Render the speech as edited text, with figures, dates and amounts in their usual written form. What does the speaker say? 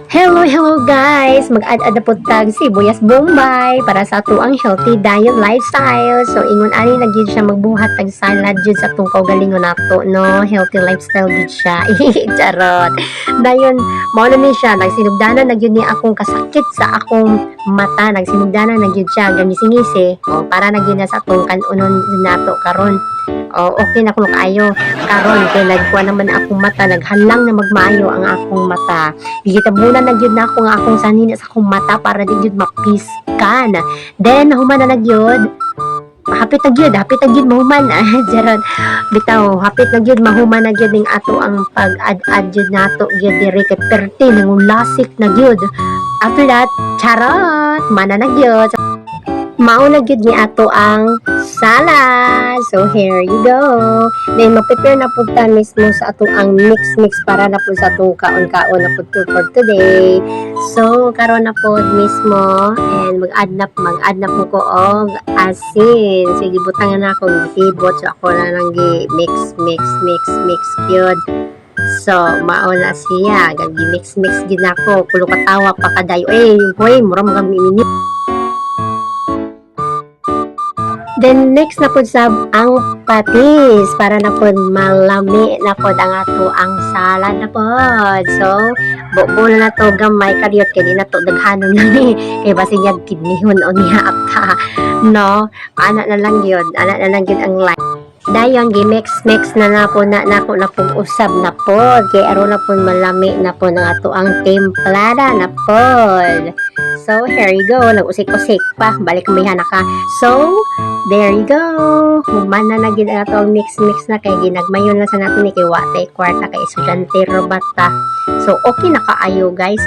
Hello guys! Mag-add-add na po tag sibuyas bombay para sa ato ang healthy diet lifestyle. So, ingon ani na gyud siya magbuhat tag salad jud sa atong kaugalingon nato, no? Healthy lifestyle jud siya. Charot. Dayon, mao na ni siya nagsinugdanan na gyud ni akong kasakit sa akong mata, nagsinugdanan na gyud siya gangisi-ngisi. O para na gyud na sa atong kanunon nato karon. O okay na kuno kaayo karon kay nagkuha naman akong mata, naghalang na magmaayo ang akong mata. Gigitabunan na gyud na ako nga akong sanina sa akong mata para di gyud mapiskan. Then human na gyud. Hapit na gyud mahuman. Jaron. Bitaw, hapit na gyud mahuman na gyud ning ato ang pag-add gyud nato gyud diri kay perti nangulasik na gyud. After that, charot, mana na gyud. Mauna gyud ni ato ang salad. So here you go. Then mag-prepare na po ta mismo sa ato ang mix para na po sa atong kaon-kaon na po for today. So karon na po mismo and mag-add na po ko og asin. Sige butangan na ako gibot so ako na lang mix gyud. So, mauna siya. Gagi mix gyud nako. Kulo katawa pa kadayo. Hoy, mura mga minit. Then next na po sa ang patis para na po malami na po ang ato ang salad na po. So, buo na to gamay karyot kay di na to daghanon lang kay basin yag kidnihon o niya ka. No, ana na lang yun ang light. Dayon gi-mix na po na po usab na po kay aron na po malami na po ng ato ang templada na po. So here you go, nag-usik-usik pa, balik kumihana ka. So there you go. Human na gid ato ang mix na kay ginagmayon na sa nato ni kay wa tay kwarta kay estudyante robata. So okay na kaayo guys.